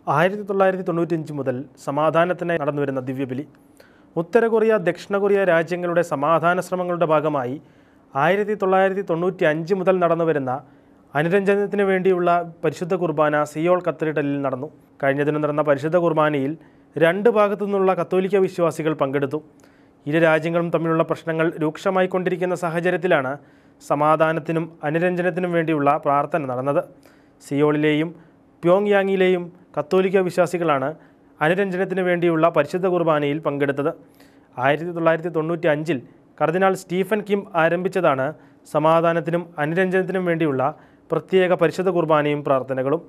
1995 മുതൽ സമാധാനത്തിനായി നടന്നുവരുന്ന ദിവ്യബലി. ഉത്തര കൊറിയ, ദക്ഷിണ കൊറിയ രാജ്യങ്ങളുടെ സമാധാന ശ്രമങ്ങളുടെ ഭാഗമായി 1995 മുതൽ നടന്നുവരുന്ന അനുരഞ്ജനത്തിന് വേണ്ടിയുള്ള പരിശുദ്ധ കുർബാന സിയോൾ കത്തീഡ്രലിൽ നടന്നു. കഴിഞ്ഞ ദിനം നടന്ന പരിശുദ്ധ കുർബാനയിൽ രണ്ട് ഭാഗത്തു നിന്നുള്ള കത്തോലിക്ക വിശ്വാസികൾ പങ്കെടുത്തു. ഇരു രാജ്യങ്ങളും തമ്മിലുള്ള പ്രശ്നങ്ങൾ രൂക്ഷമായിക്കൊണ്ടിരിക്കുന്ന സാഹചര്യത്തിലാണ് സമാധാനത്തിനും അനുരഞ്ജനത്തിനും വേണ്ടിയുള്ള പ്രാർത്ഥന നടന്നത്. സിയോളിലെയും പ്യോങ്യാങ്ങിലെയും കത്തോലിക്ക വിശ്വാസികളാണ് അനുരഞ്ജനത്തിന് വേണ്ടിയുള്ള പരിശുദ്ധ കുർബാനയിൽ പങ്കെടുത്തത്. 1995 കർദിനാൾ സ്റ്റീഫൻ കിം ആരംഭിച്ചതാണ് സമാധാനത്തിനും അനുരഞ്ജനത്തിനും വേണ്ടിയുള്ള പ്രത്യേക പരിശുദ്ധ കുർബാനയും പ്രാർത്ഥനകളും.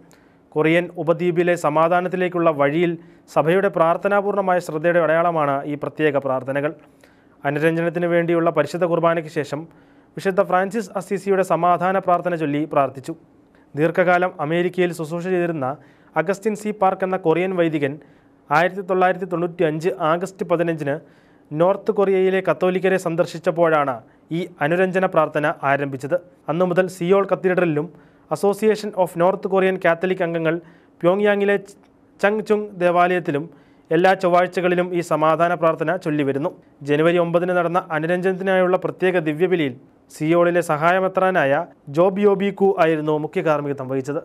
കൊറിയൻ ഉപദ്വീപിലെ സമാധാനത്തിലേക്കുള്ള വഴിയിൽ സഭയുടെ പ്രാർത്ഥനാപൂർണമായ ശ്രദ്ധയുടെ അടയാളമാണ് ഈ പ്രത്യേക പ്രാർത്ഥനകൾ. അനുരഞ്ജനത്തിന് വേണ്ടിയുള്ള പരിശുദ്ധ കുർബാനയ്ക്ക് ശേഷം വിശുദ്ധ ഫ്രാൻസിസ് അസീസിയുടെ സമാധാന പ്രാർത്ഥന ചൊല്ലി പ്രാർത്ഥിച്ചു. ദീർഘകാലം അമേരിക്കയിൽ ശുശ്രൂഷ ചെയ്തിരുന്ന അഗസ്റ്റിൻ സി പാർക്ക് എന്ന കൊറിയൻ വൈദികൻ 1995 ആഗസ്റ്റ് 15 നോർത്ത് കൊറിയയിലെ കത്തോലിക്കരെ സന്ദർശിച്ചപ്പോഴാണ് ഈ അനുരഞ്ജന പ്രാർത്ഥന ആരംഭിച്ചത്. അന്നു മുതൽ സിയോൾ കത്തീഡ്രലിലും association of North Korean Catholic അംഗങ്ങൾ പ്യോങ്യാങ്ങിലെ ചങ്ചുങ് ദേവാലയത്തിലും എല്ലാ ചൊവ്വാഴ്ചകളിലും ഈ സമാധാന പ്രാർത്ഥന ചൊല്ലിവരുന്നു. ജനുവരി 9 നടന്ന അനുരഞ്ജനത്തിനായുള്ള പ്രത്യേക ദിവ്യബലിയിൽ സിയോളിലെ സഹായമെത്രാനായ ജോബിയോബിക്കു ആയിരുന്നു മുഖ്യ കാർമ്മികത്വം വഹിച്ചത്.